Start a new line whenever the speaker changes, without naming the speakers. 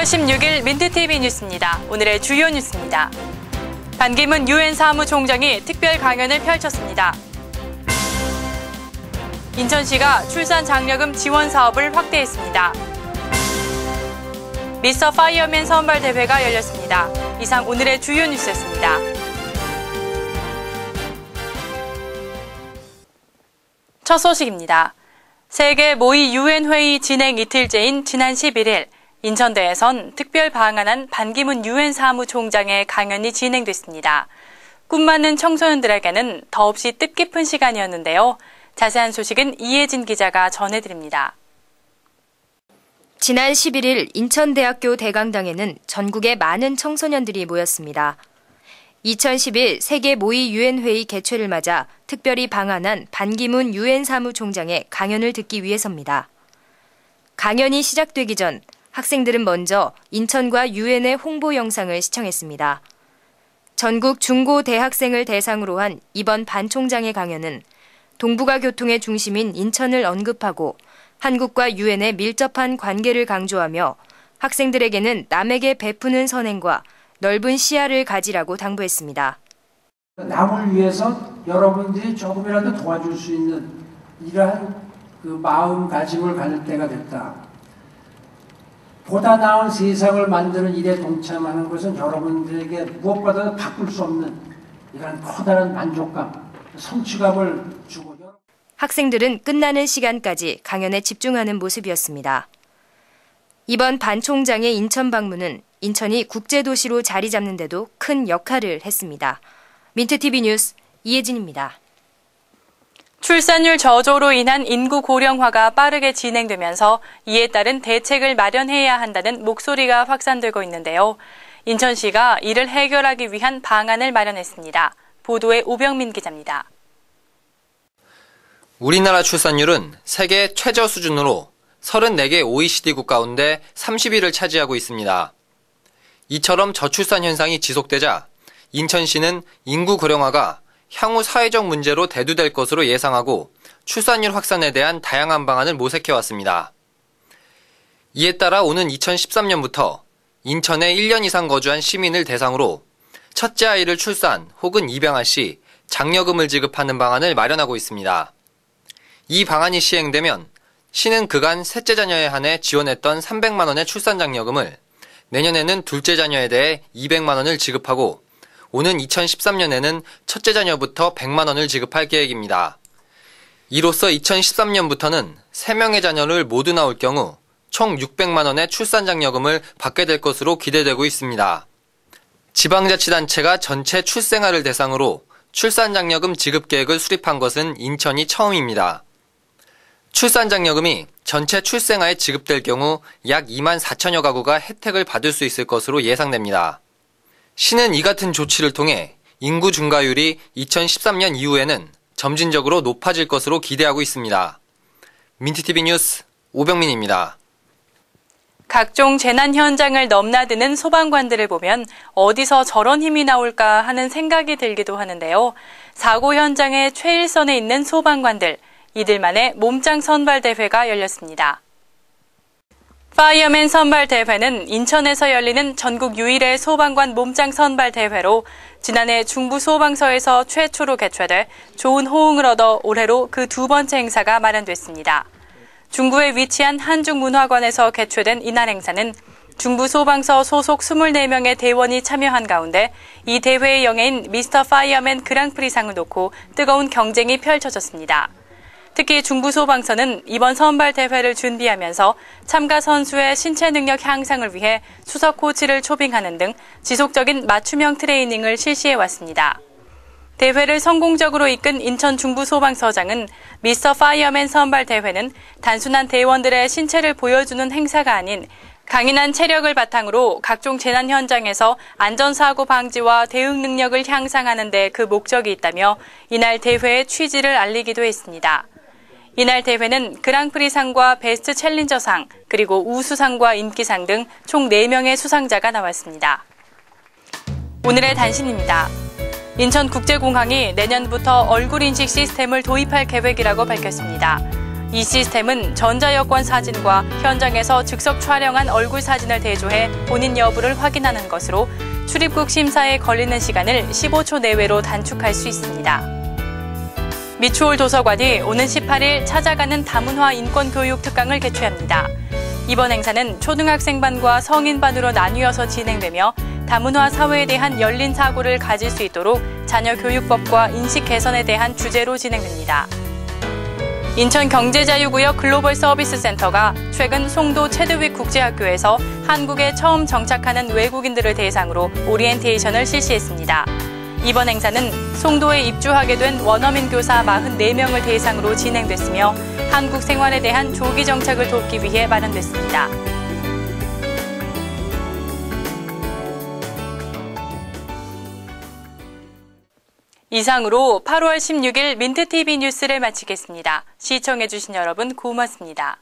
10월 16일 민트TV 뉴스입니다. 오늘의 주요 뉴스입니다. 반기문 유엔 사무총장이 특별 강연을 펼쳤습니다. 인천시가 출산 장려금 지원 사업을 확대했습니다. 미스터 파이어맨 선발 대회가 열렸습니다. 이상 오늘의 주요 뉴스였습니다. 첫 소식입니다. 세계 모의 유엔 회의 진행 이틀째인 지난 11일 인천대에선 특별 방한한 반기문 유엔 사무총장의 강연이 진행됐습니다. 꿈 많은 청소년들에게는 더없이 뜻깊은 시간이었는데요. 자세한 소식은 이혜진 기자가 전해드립니다.
지난 11일 인천대학교 대강당에는 전국의 많은 청소년들이 모였습니다. 2011 세계 모의 유엔 회의 개최를 맞아 특별히 방한한 반기문 유엔 사무총장의 강연을 듣기 위해서입니다. 강연이 시작되기 전 학생들은 먼저 인천과 유엔의 홍보 영상을 시청했습니다. 전국 중고 대학생을 대상으로 한 이번 반 총장의 강연은 동북아 교통의 중심인 인천을 언급하고 한국과 유엔의 밀접한 관계를 강조하며 학생들에게는 남에게 베푸는 선행과 넓은 시야를 가지라고 당부했습니다.
남을 위해서 여러분들이 조금이라도 도와줄 수 있는 이러한 마음가짐을 가질 때가 됐다. 보다 나은 세상을 만드는 일에 동참하는 것은 여러분들에게 무엇보다도 바꿀 수 없는 이런 커다란 만족감, 성취감을 주고
학생들은 끝나는 시간까지 강연에 집중하는 모습이었습니다. 이번 반 총장의 인천 방문은 인천이 국제도시로 자리 잡는 데도 큰 역할을 했습니다. 민트TV 뉴스 이혜진입니다.
출산율 저조로 인한 인구 고령화가 빠르게 진행되면서 이에 따른 대책을 마련해야 한다는 목소리가 확산되고 있는데요. 인천시가 이를 해결하기 위한 방안을 마련했습니다. 보도에 오병민 기자입니다.
우리나라 출산율은 세계 최저 수준으로 34개 OECD국 가운데 30위를 차지하고 있습니다. 이처럼 저출산 현상이 지속되자 인천시는 인구 고령화가 향후 사회적 문제로 대두될 것으로 예상하고 출산율 확산에 대한 다양한 방안을 모색해왔습니다. 이에 따라 오는 2013년부터 인천에 1년 이상 거주한 시민을 대상으로 첫째 아이를 출산 혹은 입양할 시 장려금을 지급하는 방안을 마련하고 있습니다. 이 방안이 시행되면 시는 그간 셋째 자녀에 한해 지원했던 300만 원의 출산 장려금을 내년에는 둘째 자녀에 대해 200만 원을 지급하고 오는 2013년에는 첫째 자녀부터 100만 원을 지급할 계획입니다. 이로써 2013년부터는 3명의 자녀를 모두 낳을 경우 총 600만 원의 출산 장려금을 받게 될 것으로 기대되고 있습니다. 지방자치단체가 전체 출생아를 대상으로 출산 장려금 지급 계획을 수립한 것은 인천이 처음입니다. 출산 장려금이 전체 출생아에 지급될 경우 약 2만 4천여 가구가 혜택을 받을 수 있을 것으로 예상됩니다. 시는 이 같은 조치를 통해 인구 증가율이 2013년 이후에는 점진적으로 높아질 것으로 기대하고 있습니다. 민트TV 뉴스 오병민입니다.
각종 재난 현장을 넘나드는 소방관들을 보면 어디서 저런 힘이 나올까 하는 생각이 들기도 하는데요. 사고 현장의 최일선에 있는 소방관들, 이들만의 몸짱 선발 대회가 열렸습니다. 파이어맨 선발 대회는 인천에서 열리는 전국 유일의 소방관 몸짱 선발 대회로 지난해 중부소방서에서 최초로 개최돼 좋은 호응을 얻어 올해로 그 두 번째 행사가 마련됐습니다. 중구에 위치한 한중문화관에서 개최된 이날 행사는 중부소방서 소속 24명의 대원이 참여한 가운데 이 대회의 영예인 미스터 파이어맨 그랑프리상을 놓고 뜨거운 경쟁이 펼쳐졌습니다. 특히 중부소방서는 이번 선발 대회를 준비하면서 참가 선수의 신체 능력 향상을 위해 수석 코치를 초빙하는 등 지속적인 맞춤형 트레이닝을 실시해왔습니다. 대회를 성공적으로 이끈 인천 중부소방서장은 미스터 파이어맨 선발 대회는 단순한 대원들의 신체를 보여주는 행사가 아닌 강인한 체력을 바탕으로 각종 재난 현장에서 안전사고 방지와 대응 능력을 향상하는 데 그 목적이 있다며 이날 대회의 취지를 알리기도 했습니다. 이날 대회는 그랑프리상과 베스트 챌린저상, 그리고 우수상과 인기상 등 총 4명의 수상자가 나왔습니다. 오늘의 단신입니다. 인천국제공항이 내년부터 얼굴인식 시스템을 도입할 계획이라고 밝혔습니다. 이 시스템은 전자여권 사진과 현장에서 즉석 촬영한 얼굴 사진을 대조해 본인 여부를 확인하는 것으로 출입국 심사에 걸리는 시간을 15초 내외로 단축할 수 있습니다. 미추홀 도서관이 오는 18일 찾아가는 다문화 인권교육 특강을 개최합니다. 이번 행사는 초등학생반과 성인반으로 나뉘어서 진행되며 다문화 사회에 대한 열린 사고를 가질 수 있도록 자녀 교육법과 인식 개선에 대한 주제로 진행됩니다. 인천경제자유구역 글로벌 서비스 센터가 최근 송도 체드윅 국제학교에서 한국에 처음 정착하는 외국인들을 대상으로 오리엔테이션을 실시했습니다. 이번 행사는 송도에 입주하게 된 원어민 교사 44명을 대상으로 진행됐으며 한국 생활에 대한 조기 정착을 돕기 위해 마련됐습니다. 이상으로 8월 16일 민트TV 뉴스를 마치겠습니다. 시청해주신 여러분 고맙습니다.